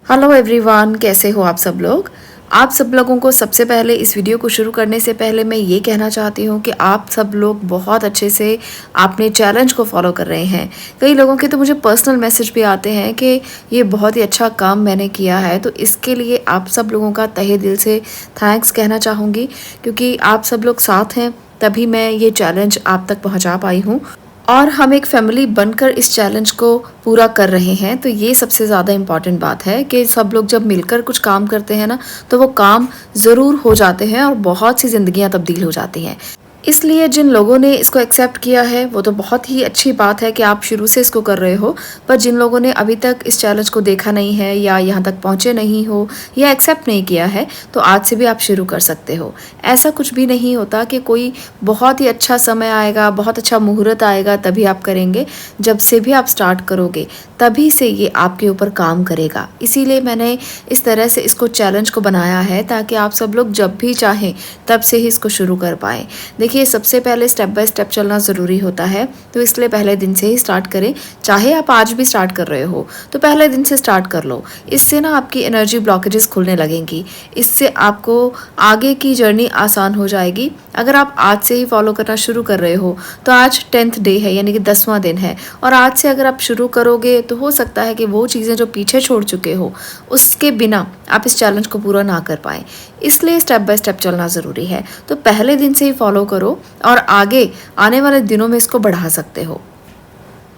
Hello everyone, कैसे हो आप सब लोग। आप सब लोगों को सबसे पहले इस वीडियो को शुरू करने से पहले मैं ये कहना चाहती हूँ कि आप सब लोग बहुत अच्छे से अपने चैलेंज को फॉलो कर रहे हैं। कई लोगों के तो मुझे पर्सनल मैसेज भी आते हैं कि ये बहुत ही अच्छा काम मैंने किया है, तो इसके लिए आप सब लोगों का तहे दिल से थैंक्स कहना चाहूँगी, क्योंकि आप सब लोग साथ हैं तभी मैं ये चैलेंज आप तक पहुँचा पाई हूँ और हम एक फैमिली बनकर इस चैलेंज को पूरा कर रहे हैं। तो ये सबसे ज़्यादा इम्पॉर्टेंट बात है कि सब लोग जब मिलकर कुछ काम करते हैं ना, तो वो काम ज़रूर हो जाते हैं और बहुत सी ज़िंदगियां तब्दील हो जाती हैं। इसलिए जिन लोगों ने इसको एक्सेप्ट किया है वो तो बहुत ही अच्छी बात है कि आप शुरू से इसको कर रहे हो, पर जिन लोगों ने अभी तक इस चैलेंज को देखा नहीं है या यहाँ तक पहुँचे नहीं हो या एक्सेप्ट नहीं किया है, तो आज से भी आप शुरू कर सकते हो। ऐसा कुछ भी नहीं होता कि कोई बहुत ही अच्छा समय आएगा, बहुत अच्छा मुहूर्त आएगा तभी आप करेंगे। जब से भी आप स्टार्ट करोगे तभी से ये आपके ऊपर काम करेगा। इसीलिए मैंने इस तरह से इसको चैलेंज को बनाया है ताकि आप सब लोग जब भी चाहें तब से ही इसको शुरू कर पाएँ। देखिए, सबसे पहले स्टेप बाय स्टेप चलना ज़रूरी होता है, तो इसलिए पहले दिन से ही स्टार्ट करें। चाहे आप आज भी स्टार्ट कर रहे हो तो पहले दिन से स्टार्ट कर लो। इससे ना आपकी एनर्जी ब्लॉकेजेस खुलने लगेंगी, इससे आपको आगे की जर्नी आसान हो जाएगी। अगर आप आज से ही फॉलो करना शुरू कर रहे हो तो आज 10th डे है, यानी कि 10वां दिन है, और आज से अगर आप शुरू करोगे तो हो सकता है कि वो चीज़ें जो पीछे छोड़ चुके हो उसके बिना आप इस चैलेंज को पूरा ना कर पाएँ। इसलिए स्टेप बाय स्टेप चलना ज़रूरी है। तो पहले दिन से ही फॉलो करो और आगे आने वाले दिनों में इसको बढ़ा सकते हो।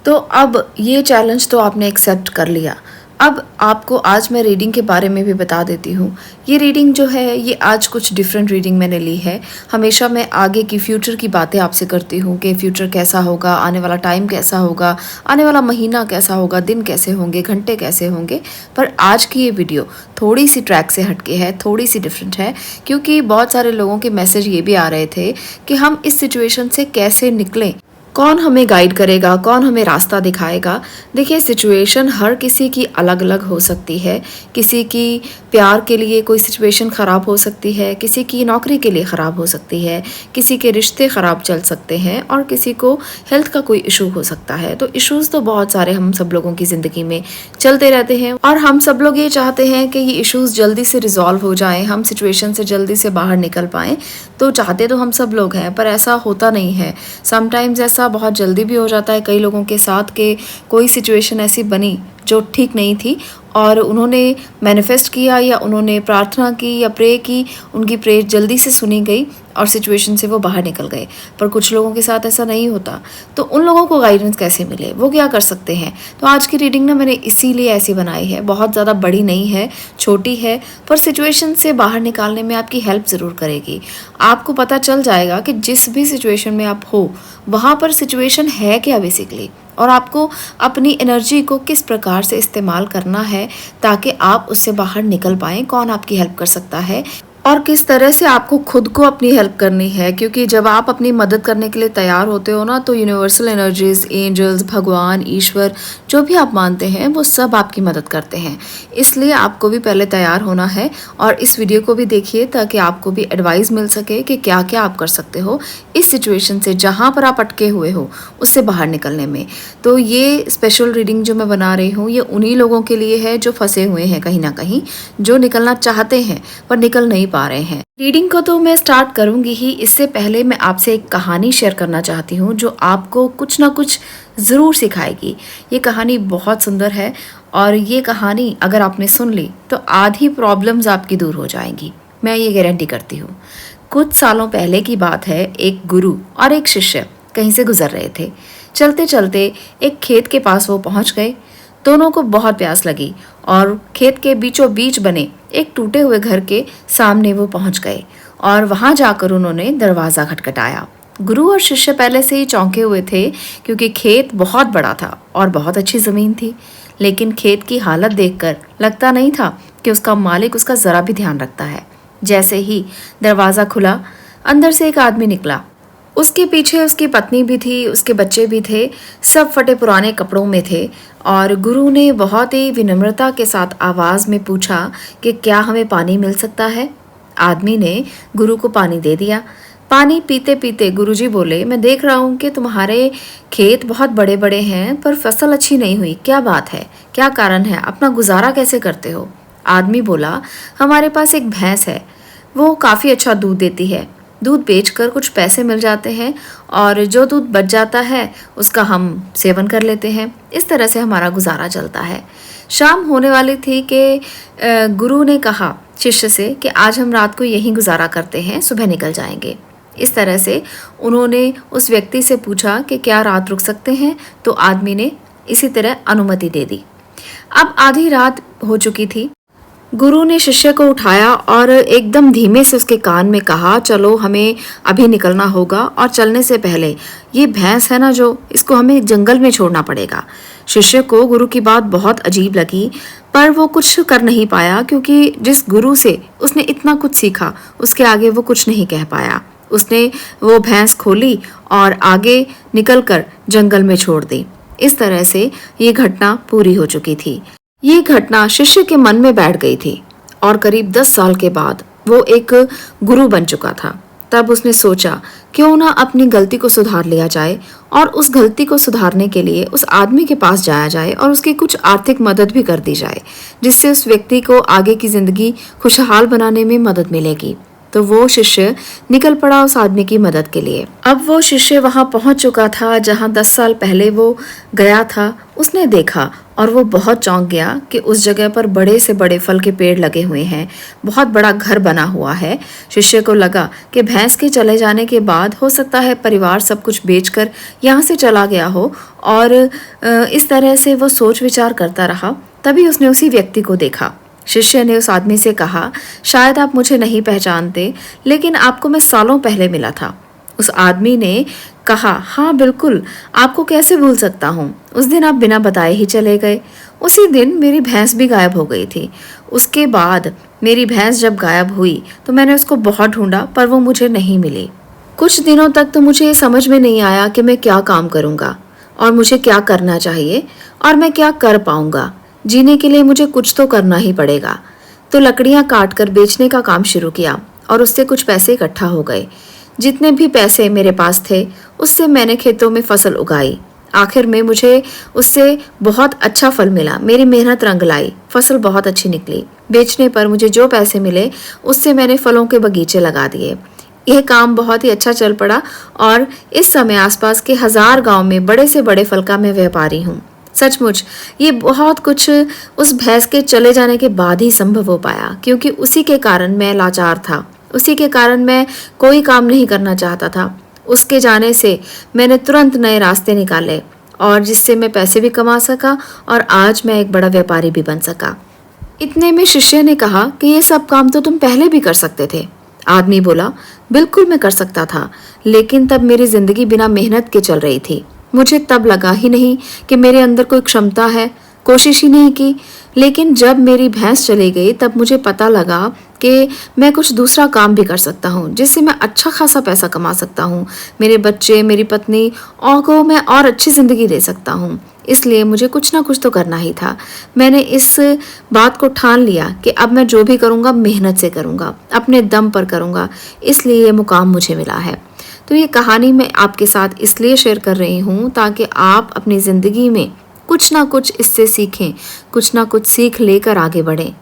तो अब ये चैलेंज तो आपने एक्सेप्ट कर लिया। अब आपको आज मैं रीडिंग के बारे में भी बता देती हूँ। ये रीडिंग जो है ये आज कुछ डिफरेंट रीडिंग मैंने ली है। हमेशा मैं आगे की फ्यूचर की बातें आपसे करती हूँ कि फ्यूचर कैसा होगा, आने वाला टाइम कैसा होगा, आने वाला महीना कैसा होगा, दिन कैसे होंगे, घंटे कैसे होंगे। पर आज की ये वीडियो थोड़ी सी ट्रैक से हटके है, थोड़ी सी डिफरेंट है, क्योंकि बहुत सारे लोगों के मैसेज ये भी आ रहे थे कि हम इस सिचुएशन से कैसे निकलें, कौन हमें गाइड करेगा, कौन हमें रास्ता दिखाएगा। देखिए, सिचुएशन हर किसी की अलग अलग हो सकती है। किसी की प्यार के लिए कोई सिचुएशन ख़राब हो सकती है, किसी की नौकरी के लिए ख़राब हो सकती है, किसी के रिश्ते ख़राब चल सकते हैं और किसी को हेल्थ का कोई इशू हो सकता है। तो इश्यूज़ तो बहुत सारे हम सब लोगों की ज़िंदगी में चलते रहते हैं और हम सब लोग ये चाहते हैं कि ये इश्यूज़ जल्दी से रिजॉल्व हो जाएं, हम सिचुएशन से जल्दी से बाहर निकल पाएँ। तो चाहते तो हम सब लोग हैं, पर ऐसा होता नहीं है। समटाइम्स ऐसा बहुत जल्दी भी हो जाता है कई लोगों के साथ कि कोई सिचुएशन ऐसी बनी जो ठीक नहीं थी और उन्होंने मैनिफेस्ट किया या उन्होंने प्रार्थना की या प्रे की, उनकी प्रे जल्दी से सुनी गई और सिचुएशन से वो बाहर निकल गए। पर कुछ लोगों के साथ ऐसा नहीं होता, तो उन लोगों को गाइडेंस कैसे मिले, वो क्या कर सकते हैं। तो आज की रीडिंग ना मैंने इसीलिए ऐसी बनाई है। बहुत ज़्यादा बड़ी नहीं है, छोटी है, पर सिचुएशन से बाहर निकालने में आपकी हेल्प ज़रूर करेगी। आपको पता चल जाएगा कि जिस भी सिचुएशन में आप हो वहाँ पर सिचुएशन है क्या बेसिकली, और आपको अपनी एनर्जी को किस प्रकार से इस्तेमाल करना है ताकि आप उससे बाहर निकल पाएँ, कौन आपकी हेल्प कर सकता है और किस तरह से आपको खुद को अपनी हेल्प करनी है। क्योंकि जब आप अपनी मदद करने के लिए तैयार होते हो ना, तो यूनिवर्सल एनर्जीज, एंजल्स, भगवान, ईश्वर, जो भी आप मानते हैं वो सब आपकी मदद करते हैं। इसलिए आपको भी पहले तैयार होना है और इस वीडियो को भी देखिए ताकि आपको भी एडवाइस मिल सके कि क्या क्या आप कर सकते हो इस सिचुएशन से जहाँ पर आप अटके हुए हो उससे बाहर निकलने में। तो ये स्पेशल रीडिंग जो मैं बना रही हूँ ये उन्हीं लोगों के लिए है जो फंसे हुए हैं कहीं ना कहीं, जो निकलना चाहते हैं पर निकल नहीं पा रहे हैं। रीडिंग को तो मैं स्टार्ट करूंगी ही, इससे पहले मैं आपसे एक कहानी शेयर करना चाहती हूँ जो आपको कुछ ना कुछ ज़रूर सिखाएगी। ये कहानी बहुत सुंदर है और ये कहानी अगर आपने सुन ली तो आधी प्रॉब्लम्स आपकी दूर हो जाएंगी, मैं ये गारंटी करती हूँ। कुछ सालों पहले की बात है, एक गुरु और एक शिष्य कहीं से गुजर रहे थे। चलते चलते एक खेत के पास वो पहुँच गए। दोनों को बहुत प्यास लगी और खेत के बीचों बीच बने एक टूटे हुए घर के सामने वो पहुंच गए और वहां जाकर उन्होंने दरवाज़ा खटखटाया। गुरु और शिष्य पहले से ही चौंके हुए थे क्योंकि खेत बहुत बड़ा था और बहुत अच्छी ज़मीन थी, लेकिन खेत की हालत देखकर लगता नहीं था कि उसका मालिक उसका ज़रा भी ध्यान रखता है। जैसे ही दरवाज़ा खुला, अंदर से एक आदमी निकला। उसके पीछे उसकी पत्नी भी थी, उसके बच्चे भी थे, सब फटे पुराने कपड़ों में थे। और गुरु ने बहुत ही विनम्रता के साथ आवाज़ में पूछा कि क्या हमें पानी मिल सकता है। आदमी ने गुरु को पानी दे दिया। पानी पीते पीते गुरुजी बोले, मैं देख रहा हूँ कि तुम्हारे खेत बहुत बड़े बड़े हैं पर फसल अच्छी नहीं हुई, क्या बात है, क्या कारण है, अपना गुजारा कैसे करते हो? आदमी बोला, हमारे पास एक भैंस है, वो काफ़ी अच्छा दूध देती है, दूध बेचकर कुछ पैसे मिल जाते हैं और जो दूध बच जाता है उसका हम सेवन कर लेते हैं, इस तरह से हमारा गुजारा चलता है। शाम होने वाली थी कि गुरु ने कहा शिष्य से कि आज हम रात को यहीं गुजारा करते हैं, सुबह निकल जाएंगे। इस तरह से उन्होंने उस व्यक्ति से पूछा कि क्या रात रुक सकते हैं, तो आदमी ने इसी तरह अनुमति दे दी। अब आधी रात हो चुकी थी। गुरु ने शिष्य को उठाया और एकदम धीमे से उसके कान में कहा, चलो हमें अभी निकलना होगा और चलने से पहले ये भैंस है ना जो, इसको हमें जंगल में छोड़ना पड़ेगा। शिष्य को गुरु की बात बहुत अजीब लगी पर वो कुछ कर नहीं पाया, क्योंकि जिस गुरु से उसने इतना कुछ सीखा उसके आगे वो कुछ नहीं कह पाया। उसने वो भैंस खोली और आगे निकलकर जंगल में छोड़ दी। इस तरह से ये घटना पूरी हो चुकी थी। ये घटना शिष्य के मन में बैठ गई थी और करीब 10 साल के बाद वो एक गुरु बन चुका था। तब उसने सोचा क्यों ना अपनी गलती को सुधार लिया जाए और उस गलती को सुधारने के लिए उस आदमी के पास जाया जाए और उसकी कुछ आर्थिक मदद भी कर दी जाए, जिससे उस व्यक्ति को आगे की जिंदगी खुशहाल बनाने में मदद मिलेगी। तो वो शिष्य निकल पड़ा उस आदमी की मदद के लिए। अब वो शिष्य वहां पहुंच चुका था जहां 10 साल पहले वो गया था। उसने देखा और वो बहुत चौंक गया कि उस जगह पर बड़े से बड़े फल के पेड़ लगे हुए हैं, बहुत बड़ा घर बना हुआ है। शिष्य को लगा कि भैंस के चले जाने के बाद हो सकता है परिवार सब कुछ बेचकर यहाँ से चला गया हो, और इस तरह से वो सोच विचार करता रहा। तभी उसने उसी व्यक्ति को देखा। शिष्य ने उस आदमी से कहा, शायद आप मुझे नहीं पहचानते, लेकिन आपको मैं सालों पहले मिला था। उस आदमी ने कहा, हाँ बिल्कुल, आपको कैसे भूल सकता हूँ, उस दिन आप बिना बताए ही चले गए। उसी दिन मेरी भैंस भी गायब हो गई थी। उसके बाद मेरी भैंस जब गायब हुई तो मैंने उसको बहुत ढूंढा पर वो मुझे नहीं मिली। कुछ दिनों तक तो मुझे समझ में नहीं आया कि मैं क्या काम करूँगा और मुझे क्या करना चाहिए और मैं क्या कर पाऊँगा। जीने के लिए मुझे कुछ तो करना ही पड़ेगा। तो लकड़ियाँ काट कर बेचने का काम शुरू किया और उससे कुछ पैसे इकट्ठा हो गए। जितने भी पैसे मेरे पास थे उससे मैंने खेतों में फसल उगाई। आखिर में मुझे उससे बहुत अच्छा फल मिला। मेरी मेहनत रंग लाई, फसल बहुत अच्छी निकली। बेचने पर मुझे जो पैसे मिले उससे मैंने फलों के बगीचे लगा दिए। यह काम बहुत ही अच्छा चल पड़ा और इस समय आसपास के 1000 गांव में बड़े से बड़े फल का मैं व्यापारी हूँ। सचमुच ये बहुत कुछ उस भैंस के चले जाने के बाद ही संभव हो पाया, क्योंकि उसी के कारण मैं लाचार था, उसी के कारण मैं कोई काम नहीं करना चाहता था। उसके जाने से मैंने तुरंत नए रास्ते निकाले और जिससे मैं पैसे भी कमा सका और आज मैं एक बड़ा व्यापारी भी बन सका। इतने में शिष्य ने कहा कि ये सब काम तो तुम पहले भी कर सकते थे। आदमी बोला, बिल्कुल मैं कर सकता था, लेकिन तब मेरी जिंदगी बिना मेहनत के चल रही थी। मुझे तब लगा ही नहीं कि मेरे अंदर कोई क्षमता है, कोशिश ही नहीं की। लेकिन जब मेरी भैंस चली गई तब मुझे पता लगा कि मैं कुछ दूसरा काम भी कर सकता हूँ जिससे मैं अच्छा खासा पैसा कमा सकता हूँ। मेरे बच्चे, मेरी पत्नी और को मैं और अच्छी ज़िंदगी दे सकता हूँ। इसलिए मुझे कुछ ना कुछ तो करना ही था। मैंने इस बात को ठान लिया कि अब मैं जो भी करूँगा मेहनत से करूँगा, अपने दम पर करूँगा। इसलिए ये मुकाम मुझे मिला है। तो ये कहानी मैं आपके साथ इसलिए शेयर कर रही हूँ ताकि आप अपनी ज़िंदगी में कुछ ना कुछ इससे सीखें, कुछ ना कुछ सीख लेकर आगे बढ़ें।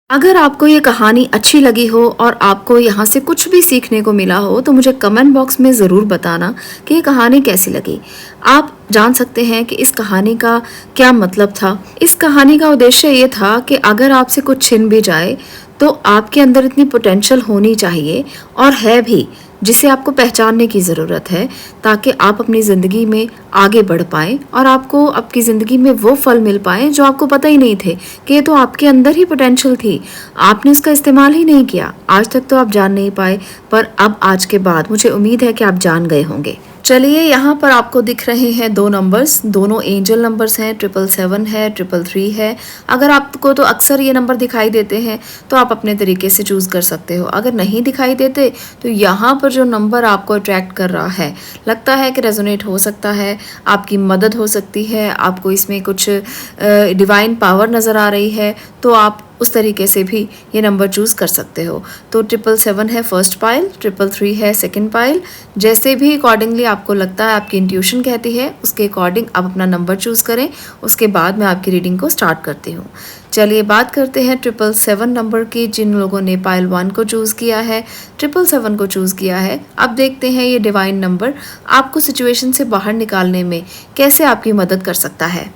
अगर आपको ये कहानी अच्छी लगी हो और आपको यहाँ से कुछ भी सीखने को मिला हो तो मुझे कमेंट बॉक्स में ज़रूर बताना कि ये कहानी कैसी लगी। आप जान सकते हैं कि इस कहानी का क्या मतलब था। इस कहानी का उद्देश्य ये था कि अगर आपसे कुछ छिन भी जाए तो आपके अंदर इतनी पोटेंशियल होनी चाहिए और है भी, जिसे आपको पहचानने की ज़रूरत है ताकि आप अपनी ज़िंदगी में आगे बढ़ पाएँ और आपको आपकी ज़िंदगी में वो फल मिल पाएँ जो आपको पता ही नहीं थे कि ये तो आपके अंदर ही पोटेंशियल थी, आपने उसका इस्तेमाल ही नहीं किया। आज तक तो आप जान नहीं पाए, पर अब आज के बाद मुझे उम्मीद है कि आप जान गए होंगे। चलिए, यहाँ पर आपको दिख रहे हैं 2 नंबर्स, दोनों एंजल नंबर्स हैं। 777 है, 333 है। अगर आपको तो अक्सर ये नंबर दिखाई देते हैं तो आप अपने तरीके से चूज़ कर सकते हो। अगर नहीं दिखाई देते तो यहाँ पर जो नंबर आपको अट्रैक्ट कर रहा है, लगता है कि रेजोनेट हो सकता है, आपकी मदद हो सकती है, आपको इसमें कुछ डिवाइन पावर नज़र आ रही है, तो आप उस तरीके से भी ये नंबर चूज़ कर सकते हो। तो 777 है फर्स्ट पाइल, 333 है सेकंड पाइल। जैसे भी अकॉर्डिंगली आपको लगता है, आपकी इंट्यूशन कहती है, उसके अकॉर्डिंग आप अपना नंबर चूज़ करें। उसके बाद मैं आपकी रीडिंग को स्टार्ट करती हूँ। चलिए बात करते हैं 777 नंबर की। जिन लोगों ने पाइल 1 को चूज़ किया है, 777 को चूज़ किया है, अब देखते हैं ये डिवाइन नंबर आपको सिचुएशन से बाहर निकालने में कैसे आपकी मदद कर सकता है।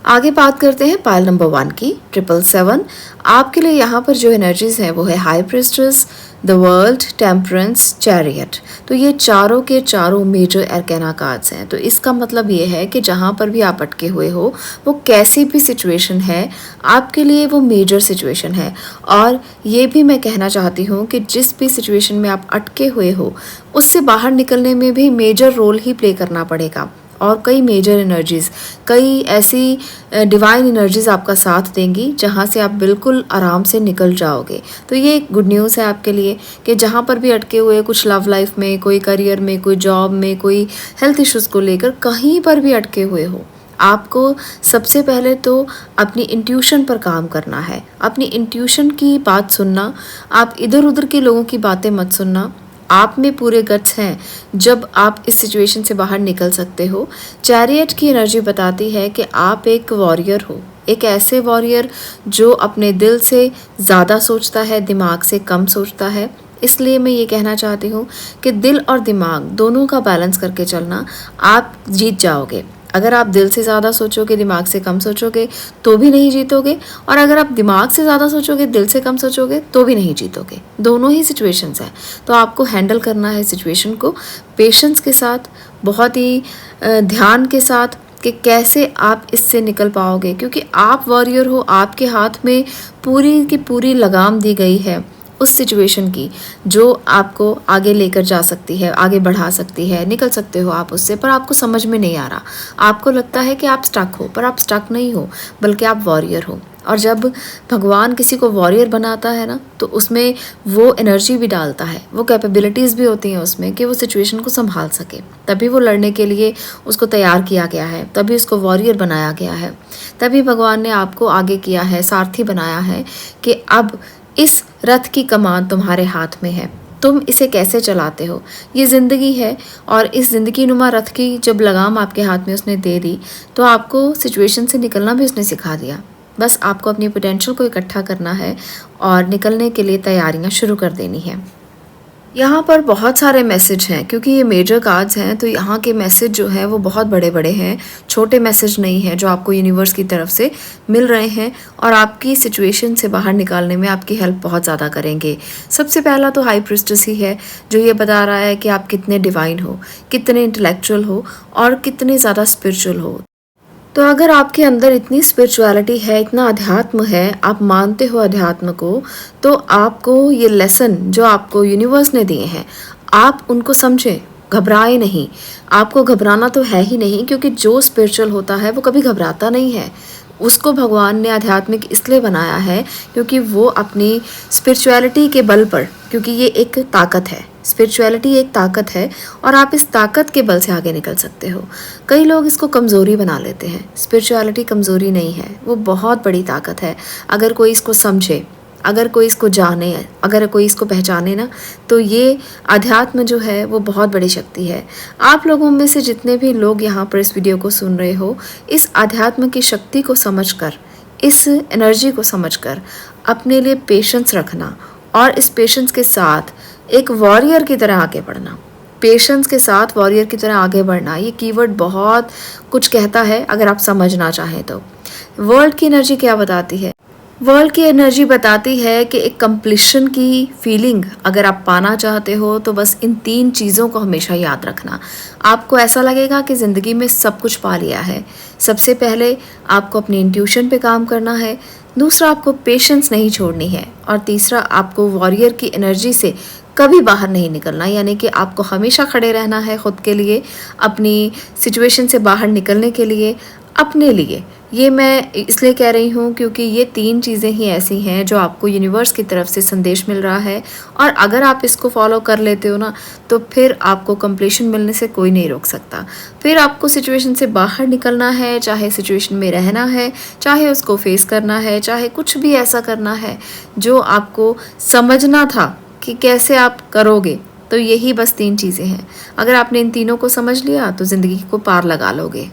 आगे बात करते हैं पाइल नंबर 1 की। 777 आपके लिए यहाँ पर जो एनर्जीज हैं वो है high priestess, the world, temperance, chariot. तो ये चारों के चारों मेजर एरकाना कार्ड्स हैं। तो इसका मतलब ये है कि जहाँ पर भी आप अटके हुए हो, वो कैसी भी सिचुएशन है, आपके लिए वो मेजर सिचुएशन है। और ये भी मैं कहना चाहती हूँ कि जिस भी सिचुएशन में आप अटके हुए हो, उससे बाहर निकलने में भी मेजर रोल ही प्ले करना पड़ेगा। और कई मेजर एनर्जीज़, कई ऐसी डिवाइन एनर्जीज़ आपका साथ देंगी जहाँ से आप बिल्कुल आराम से निकल जाओगे। तो ये एक गुड न्यूज़ है आपके लिए कि जहाँ पर भी अटके हुए, कुछ लव लाइफ में, कोई करियर में, कोई जॉब में, कोई हेल्थ इश्यूज़ को लेकर कहीं पर भी अटके हुए हो, आपको सबसे पहले तो अपनी इंट्यूशन पर काम करना है। अपनी इंट्यूशन की बात सुनना, आप इधर उधर के लोगों की बातें मत सुनना। आप में पूरे गट्स हैं जब आप इस सिचुएशन से बाहर निकल सकते हो। चैरियट की एनर्जी बताती है कि आप एक वॉरियर हो, एक ऐसे वॉरियर जो अपने दिल से ज़्यादा सोचता है, दिमाग से कम सोचता है। इसलिए मैं ये कहना चाहती हूँ कि दिल और दिमाग दोनों का बैलेंस करके चलना, आप जीत जाओगे। अगर आप दिल से ज़्यादा सोचोगे, दिमाग से कम सोचोगे तो भी नहीं जीतोगे, और अगर आप दिमाग से ज़्यादा सोचोगे, दिल से कम सोचोगे तो भी नहीं जीतोगे। दोनों ही सिचुएशंस हैं। तो आपको हैंडल करना है सिचुएशन को पेशेंस के साथ, बहुत ही ध्यान के साथ कि कैसे आप इससे निकल पाओगे, क्योंकि आप वॉरियर हो। आपके हाथ में पूरी की पूरी लगाम दी गई है उस सिचुएशन की जो आपको आगे लेकर जा सकती है, आगे बढ़ा सकती है, निकल सकते हो आप उससे, पर आपको समझ में नहीं आ रहा। आपको लगता है कि आप स्टक हो, पर आप स्टक नहीं हो, बल्कि आप वॉरियर हो। और जब भगवान किसी को वॉरियर बनाता है ना, तो उसमें वो एनर्जी भी डालता है, वो कैपेबिलिटीज़ भी होती हैं उसमें कि वो सिचुएशन को संभाल सके। तभी वो लड़ने के लिए उसको तैयार किया गया है, तभी उसको वॉरियर बनाया गया है, तभी भगवान ने आपको आगे किया है, सारथी बनाया है कि अब इस रथ की कमान तुम्हारे हाथ में है, तुम इसे कैसे चलाते हो। ये ज़िंदगी है, और इस ज़िंदगी नुमा रथ की जब लगाम आपके हाथ में उसने दे दी, तो आपको सिचुएशन से निकलना भी उसने सिखा दिया। बस आपको अपनी पोटेंशियल को इकट्ठा करना है और निकलने के लिए तैयारियां शुरू कर देनी है। यहाँ पर बहुत सारे मैसेज हैं, क्योंकि ये मेजर कार्ड्स हैं, तो यहाँ के मैसेज जो हैं वो बहुत बड़े बड़े हैं, छोटे मैसेज नहीं हैं जो आपको यूनिवर्स की तरफ से मिल रहे हैं और आपकी सिचुएशन से बाहर निकालने में आपकी हेल्प बहुत ज़्यादा करेंगे। सबसे पहला तो हाई प्रिस्टेस ही है, जो ये बता रहा है कि आप कितने डिवाइन हो, कितने इंटेलेक्चुअल हो और कितने ज़्यादा स्पिरिचुअल हो। तो अगर आपके अंदर इतनी स्पिरिचुअलिटी है, इतना अध्यात्म है, आप मानते हो अध्यात्म को, तो आपको ये लेसन जो आपको यूनिवर्स ने दिए हैं, आप उनको समझें, घबराए नहीं। आपको घबराना तो है ही नहीं, क्योंकि जो स्पिरिचुअल होता है वो कभी घबराता नहीं है। उसको भगवान ने आध्यात्मिक इसलिए बनाया है क्योंकि वो अपनी स्पिरिचुअलिटी के बल पर, क्योंकि ये एक ताकत है, स्पिरिचुअलिटी एक ताकत है और आप इस ताकत के बल से आगे निकल सकते हो। कई लोग इसको कमज़ोरी बना लेते हैं। स्पिरिचुअलिटी कमज़ोरी नहीं है, वो बहुत बड़ी ताकत है। अगर कोई इसको समझे, अगर कोई इसको जाने, अगर कोई इसको पहचाने ना, तो ये अध्यात्म जो है वो बहुत बड़ी शक्ति है। आप लोगों में से जितने भी लोग यहाँ पर इस वीडियो को सुन रहे हो, इस अध्यात्म की शक्ति को समझकर, इस एनर्जी को समझकर अपने लिए पेशेंस रखना और इस पेशेंस के साथ एक वॉरियर की तरह आगे बढ़ना। पेशेंस के साथ वॉरियर की तरह आगे बढ़ना, ये कीवर्ड बहुत कुछ कहता है अगर आप समझना चाहें तो। वर्ल्ड की एनर्जी क्या बताती है? वर्ल्ड की एनर्जी बताती है कि एक कंप्लीशन की फीलिंग अगर आप पाना चाहते हो तो बस इन 3 चीज़ों को हमेशा याद रखना। आपको ऐसा लगेगा कि ज़िंदगी में सब कुछ पा लिया है। सबसे पहले आपको अपनी इंट्यूशन पे काम करना है, दूसरा आपको पेशेंस नहीं छोड़नी है, और तीसरा आपको वॉरियर की एनर्जी से कभी बाहर नहीं निकलना, यानी कि आपको हमेशा खड़े रहना है खुद के लिए, अपनी सिचुएशन से बाहर निकलने के लिए। अपने लिए। ये मैं इसलिए कह रही हूँ क्योंकि ये 3 चीज़ें ही ऐसी हैं जो आपको यूनिवर्स की तरफ से संदेश मिल रहा है, और अगर आप इसको फॉलो कर लेते हो ना, तो फिर आपको कंप्लीशन मिलने से कोई नहीं रोक सकता। फिर आपको सिचुएशन से बाहर निकलना है, चाहे सिचुएशन में रहना है, चाहे उसको फेस करना है, चाहे कुछ भी ऐसा करना है जो आपको समझना था कि कैसे आप करोगे। तो यही बस 3 चीज़ें हैं। अगर आपने इन तीनों को समझ लिया तो ज़िंदगी को पार लगा लोगे।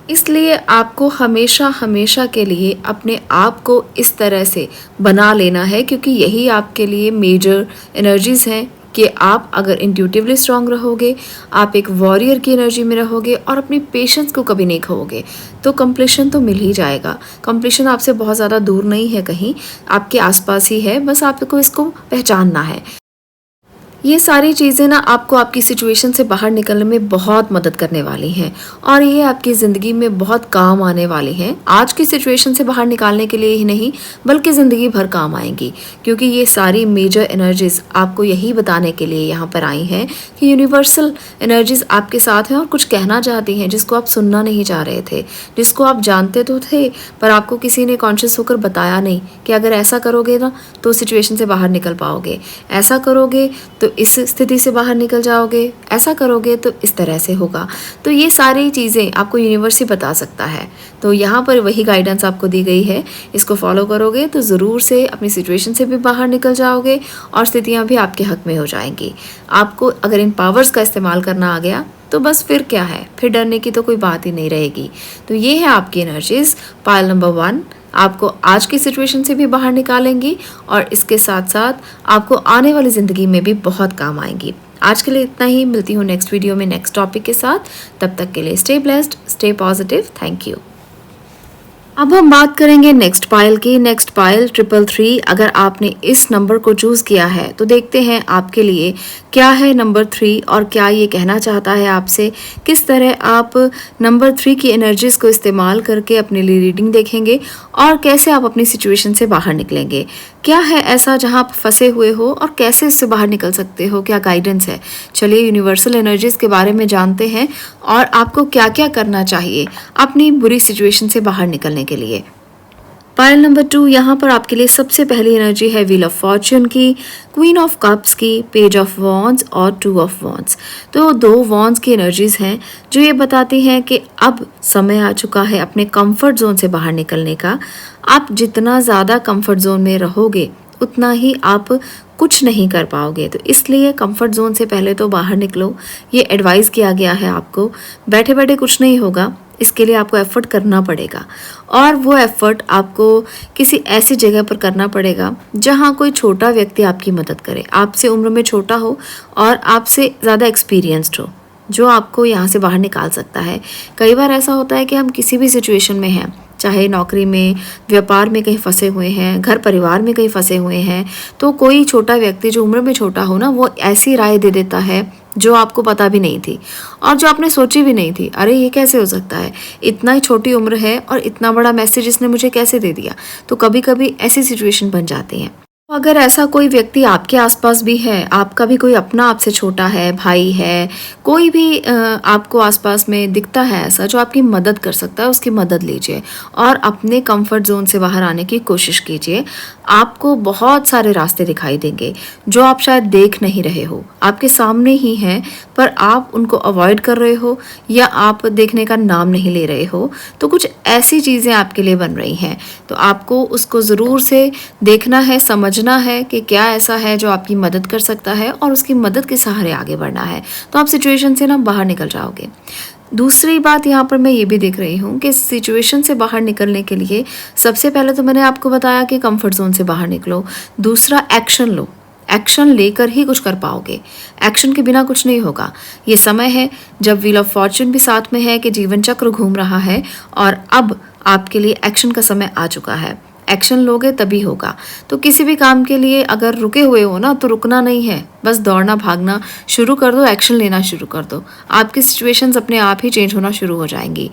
इसलिए आपको हमेशा हमेशा के लिए अपने आप को इस तरह से बना लेना है, क्योंकि यही आपके लिए मेजर एनर्जीज़ हैं कि आप अगर इंट्यूटिवली स्ट्रांग रहोगे, आप एक वॉरियर की एनर्जी में रहोगे और अपनी पेशेंस को कभी नहीं खोओगे, तो कंप्लीशन तो मिल ही जाएगा। कंप्लीशन आपसे बहुत ज़्यादा दूर नहीं है, कहीं आपके आसपास ही है, बस आपको इसको पहचानना है। ये सारी चीज़ें ना आपको आपकी सिचुएशन से बाहर निकलने में बहुत मदद करने वाली हैं, और ये आपकी ज़िंदगी में बहुत काम आने वाली हैं। आज की सिचुएशन से बाहर निकालने के लिए ही नहीं, बल्कि ज़िंदगी भर काम आएंगी, क्योंकि ये सारी मेजर एनर्जीज़ आपको यही बताने के लिए यहाँ पर आई हैं कि यूनिवर्सल एनर्जीज़ आपके साथ हैं और कुछ कहना चाहती हैं जिसको आप सुनना नहीं चाह रहे थे, जिसको आप जानते तो थे पर आपको किसी ने कॉन्शियस होकर बताया नहीं कि अगर ऐसा करोगे ना तो सिचुएशन से बाहर निकल पाओगे, ऐसा करोगे तो इस स्थिति से बाहर निकल जाओगे, ऐसा करोगे तो इस तरह से होगा। तो ये सारी चीज़ें आपको यूनिवर्स ही बता सकता है। तो यहाँ पर वही गाइडेंस आपको दी गई है, इसको फॉलो करोगे तो ज़रूर से अपनी सिचुएशन से भी बाहर निकल जाओगे और स्थितियाँ भी आपके हक में हो जाएंगी। आपको अगर इन पावर्स का इस्तेमाल करना आ गया तो बस फिर क्या है, फिर डरने की तो कोई बात ही नहीं रहेगी। तो ये है आपकी एनर्जीज पायल नंबर 1, आपको आज की सिचुएशन से भी बाहर निकालेंगी और इसके साथ साथ आपको आने वाली ज़िंदगी में भी बहुत काम आएंगी। आज के लिए इतना ही, मिलती हूँ नेक्स्ट वीडियो में नेक्स्ट टॉपिक के साथ। तब तक के लिए stay blessed, stay positive, thank you. अब हम बात करेंगे नेक्स्ट पाइल की। Next pile 333। अगर आपने इस नंबर को चूज़ किया है तो देखते हैं आपके लिए क्या है नंबर 3 और क्या ये कहना चाहता है आपसे। किस तरह आप नंबर 3 की एनर्जीज़ को इस्तेमाल करके अपने लिए रीडिंग देखेंगे और कैसे आप अपनी सिचुएशन से बाहर निकलेंगे। क्या है ऐसा जहां आप फंसे हुए हो और कैसे इससे बाहर निकल सकते हो, क्या गाइडेंस है। चलिए यूनिवर्सल एनर्जीज़ के बारे में जानते हैं और आपको क्या क्या करना चाहिए अपनी बुरी सिचुएशन से बाहर निकलने के लिए। पाइल नंबर 2, यहाँ पर आपके लिए सबसे पहली एनर्जी है व्हील ऑफ फॉर्च्यून की, क्वीन ऑफ कप्स की, पेज ऑफ वॉन्ड्स और 2 ऑफ वॉन्ड्स। तो 2 वॉन्ड्स की एनर्जीज हैं जो ये बताती हैं कि अब समय आ चुका है अपने कंफर्ट जोन से बाहर निकलने का। आप जितना ज़्यादा कंफर्ट जोन में रहोगे उतना ही आप कुछ नहीं कर पाओगे, तो इसलिए कंफर्ट जोन से पहले तो बाहर निकलो। ये एडवाइस किया गया है आपको। बैठे बैठे कुछ नहीं होगा, इसके लिए आपको एफर्ट करना पड़ेगा और वो एफर्ट आपको किसी ऐसी जगह पर करना पड़ेगा जहाँ कोई छोटा व्यक्ति आपकी मदद करे, आपसे उम्र में छोटा हो और आपसे ज़्यादा एक्सपीरियंस्ड हो, जो आपको यहाँ से बाहर निकाल सकता है। कई बार ऐसा होता है कि हम किसी भी सिचुएशन में हैं, चाहे नौकरी में, व्यापार में कहीं फंसे हुए हैं, घर परिवार में कहीं फंसे हुए हैं, तो कोई छोटा व्यक्ति जो उम्र में छोटा हो ना, वो ऐसी राय दे देता है जो आपको पता भी नहीं थी और जो आपने सोची भी नहीं थी। अरे ये कैसे हो सकता है, इतना ही छोटी उम्र है और इतना बड़ा मैसेज इसने मुझे कैसे दे दिया। तो कभी कभी ऐसी सिचुएशन बन जाती हैं। अगर ऐसा कोई व्यक्ति आपके आसपास भी है, आपका भी कोई अपना आपसे छोटा है, भाई है, कोई भी आपको आसपास में दिखता है ऐसा जो आपकी मदद कर सकता है, उसकी मदद लीजिए और अपने कंफर्ट जोन से बाहर आने की कोशिश कीजिए। आपको बहुत सारे रास्ते दिखाई देंगे जो आप शायद देख नहीं रहे हो, आपके सामने ही हैं पर आप उनको अवॉइड कर रहे हो या आप देखने का नाम नहीं ले रहे हो। तो कुछ ऐसी चीज़ें आपके लिए बन रही हैं, तो आपको उसको ज़रूर से देखना है, समझना है कि क्या ऐसा है जो आपकी मदद कर सकता है और उसकी मदद के सहारे आगे बढ़ना है, तो आप सिचुएशन से ना बाहर निकल जाओगे। दूसरी बात यहाँ पर मैं ये भी देख रही हूँ कि सिचुएशन से बाहर निकलने के लिए सबसे पहले तो मैंने आपको बताया कि कंफर्ट जोन से बाहर निकलो, दूसरा एक्शन लो। एक्शन लेकर ही कुछ कर पाओगे, एक्शन के बिना कुछ नहीं होगा। ये समय है जब व्हील ऑफ फॉर्च्यून भी साथ में है कि जीवन चक्र घूम रहा है और अब आपके लिए एक्शन का समय आ चुका है। एक्शन लोगे तभी होगा। तो किसी भी काम के लिए अगर रुके हुए हो ना, तो रुकना नहीं है, बस दौड़ना भागना शुरू कर दो, एक्शन लेना शुरू कर दो। आपकी सिचुएशंस अपने आप ही चेंज होना शुरू हो जाएंगी।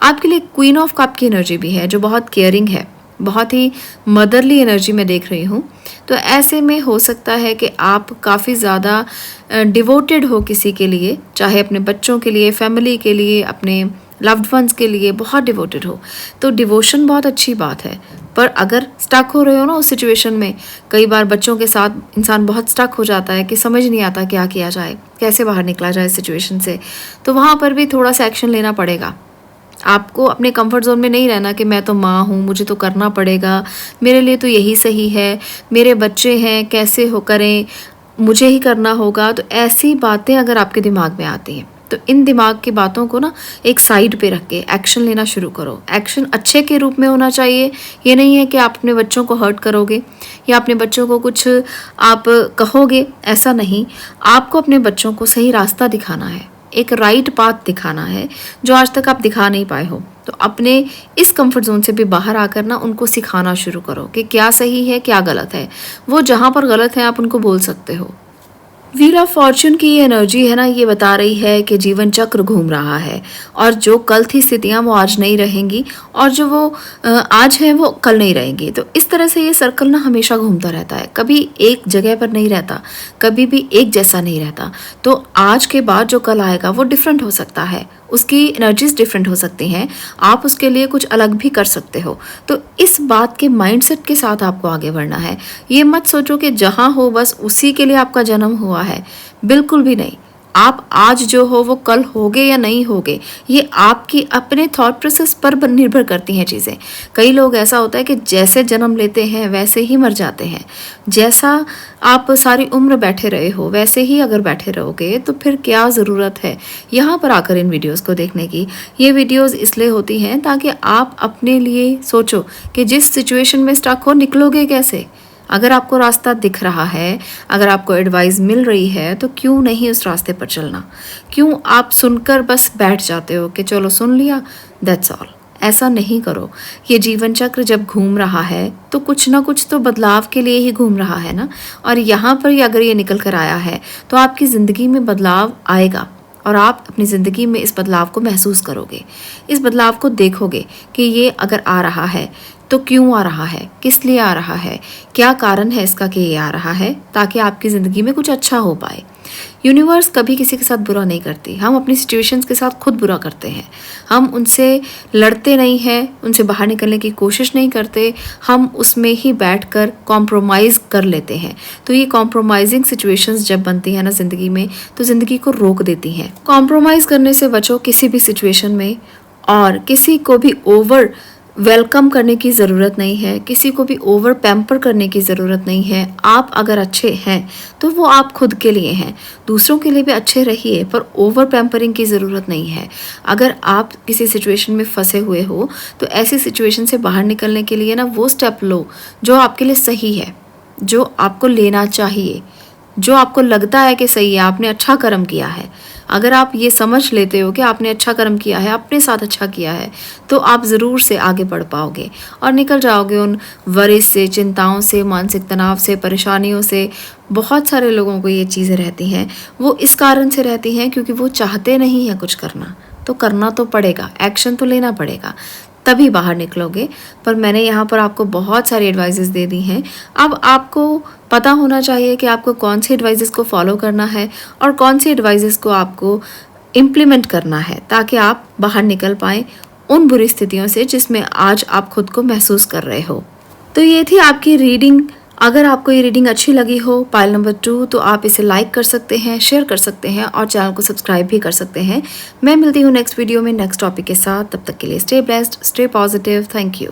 आपके लिए क्वीन ऑफ कप की एनर्जी भी है जो बहुत केयरिंग है, बहुत ही मदरली एनर्जी मैं देख रही हूँ। तो ऐसे में हो सकता है कि आप काफ़ी ज़्यादा डिवोटेड हो किसी के लिए, चाहे अपने बच्चों के लिए, फैमिली के लिए, अपने लव्ड वंस के लिए बहुत डिवोटेड हो, तो डिवोशन बहुत अच्छी बात है। पर अगर स्टक हो रहे हो ना उस सिचुएशन में, कई बार बच्चों के साथ इंसान बहुत स्टक हो जाता है कि समझ नहीं आता क्या किया जाए, कैसे बाहर निकला जाए सिचुएशन से, तो वहाँ पर भी थोड़ा सा एक्शन लेना पड़ेगा। आपको अपने कंफर्ट जोन में नहीं रहना कि मैं तो माँ हूँ, मुझे तो करना पड़ेगा, मेरे लिए तो यही सही है, मेरे बच्चे हैं, कैसे हो करें, मुझे ही करना होगा। तो ऐसी बातें अगर आपके दिमाग में आती हैं तो इन दिमाग की बातों को ना एक साइड पे रख के एक्शन लेना शुरू करो। एक्शन अच्छे के रूप में होना चाहिए। ये नहीं है कि आप अपने बच्चों को हर्ट करोगे या अपने बच्चों को कुछ आप कहोगे, ऐसा नहीं। आपको अपने बच्चों को सही रास्ता दिखाना है, एक राइट पाथ दिखाना है जो आज तक आप दिखा नहीं पाए हो। तो अपने इस कंफर्ट जोन से भी बाहर आकर ना उनको सिखाना शुरू करो कि क्या सही है क्या गलत है। वो जहाँ पर गलत है आप उनको बोल सकते हो। व्हील ऑफ फॉर्च्यून की ये एनर्जी है ना, ये बता रही है कि जीवन चक्र घूम रहा है और जो कल थी स्थितियाँ वो आज नहीं रहेंगी और जो वो आज है वो कल नहीं रहेंगी। तो इस तरह से ये सर्कल ना हमेशा घूमता रहता है, कभी एक जगह पर नहीं रहता, कभी भी एक जैसा नहीं रहता। तो आज के बाद जो कल आएगा वो डिफरेंट हो सकता है, उसकी एनर्जीज डिफरेंट हो सकती हैं, आप उसके लिए कुछ अलग भी कर सकते हो। तो इस बात के माइंडसेट के साथ आपको आगे बढ़ना है। ये मत सोचो कि जहाँ हो बस उसी के लिए आपका जन्म हुआ है, बिल्कुल भी नहीं। आप आज जो हो वो कल होगे या नहीं होगे, ये आपकी अपने थॉट प्रोसेस पर निर्भर करती हैं चीज़ें। कई लोग ऐसा होता है कि जैसे जन्म लेते हैं वैसे ही मर जाते हैं। जैसा आप सारी उम्र बैठे रहे हो वैसे ही अगर बैठे रहोगे तो फिर क्या ज़रूरत है यहाँ पर आकर इन वीडियोस को देखने की। ये वीडियोस इसलिए होती हैं ताकि आप अपने लिए सोचो कि जिस सिचुएशन में स्टक हो निकलोगे कैसे। अगर आपको रास्ता दिख रहा है, अगर आपको एडवाइस मिल रही है तो क्यों नहीं उस रास्ते पर चलना। क्यों आप सुनकर बस बैठ जाते हो कि चलो सुन लिया, दैट्स ऑल। ऐसा नहीं करो। ये जीवन चक्र जब घूम रहा है तो कुछ ना कुछ तो बदलाव के लिए ही घूम रहा है ना। और यहाँ पर ही अगर ये निकल कर आया है तो आपकी ज़िंदगी में बदलाव आएगा और आप अपनी ज़िंदगी में इस बदलाव को महसूस करोगे, इस बदलाव को देखोगे कि ये अगर आ रहा है तो क्यों आ रहा है, किस लिए आ रहा है, क्या कारण है इसका कि ये आ रहा है, ताकि आपकी ज़िंदगी में कुछ अच्छा हो पाए। यूनिवर्स कभी किसी के साथ बुरा नहीं करती, हम अपनी सिचुएशंस के साथ खुद बुरा करते हैं। हम उनसे लड़ते नहीं हैं, उनसे बाहर निकलने की कोशिश नहीं करते, हम उसमें ही बैठकर कॉम्प्रोमाइज़ कर लेते हैं। तो ये कॉम्प्रोमाइजिंग सिचुएशंस जब बनती हैं ना ज़िंदगी में तो ज़िंदगी को रोक देती हैं। कॉम्प्रोमाइज़ करने से बचो किसी भी सिचुएशन में, और किसी को भी ओवर वेलकम करने की ज़रूरत नहीं है, किसी को भी ओवर पैम्पर करने की ज़रूरत नहीं है। आप अगर अच्छे हैं तो वो आप खुद के लिए हैं, दूसरों के लिए भी अच्छे रहिए, पर ओवर पैम्परिंग की ज़रूरत नहीं है। अगर आप किसी सिचुएशन में फंसे हुए हो तो ऐसी सिचुएशन से बाहर निकलने के लिए ना वो स्टेप लो जो आपके लिए सही है, जो आपको लेना चाहिए, जो आपको लगता है कि सही है, आपने अच्छा कर्म किया है। अगर आप ये समझ लेते हो कि आपने अच्छा कर्म किया है, अपने साथ अच्छा किया है, तो आप ज़रूर से आगे बढ़ पाओगे और निकल जाओगे उन वरी से, चिंताओं से, मानसिक तनाव से, परेशानियों से। बहुत सारे लोगों को ये चीज़ें रहती हैं, वो इस कारण से रहती हैं क्योंकि वो चाहते नहीं हैं कुछ करना, तो करना तो पड़ेगा, एक्शन तो लेना पड़ेगा, तभी बाहर निकलोगे। पर मैंने यहाँ पर आपको बहुत सारी एडवाइजेस दे दी हैं। अब आपको पता होना चाहिए कि आपको कौन सी एडवाइजेस को फॉलो करना है और कौन सी एडवाइजेस को आपको इम्प्लीमेंट करना है, ताकि आप बाहर निकल पाएँ उन बुरी स्थितियों से जिसमें आज आप खुद को महसूस कर रहे हो। तो ये थी आपकी रीडिंग। अगर आपको ये रीडिंग अच्छी लगी हो, पाइल नंबर 2, तो आप इसे लाइक कर सकते हैं, शेयर कर सकते हैं और चैनल को सब्सक्राइब भी कर सकते हैं। मैं मिलती हूँ नेक्स्ट वीडियो में नेक्स्ट टॉपिक के साथ। तब तक के लिए stay blessed, stay positive. Thank you.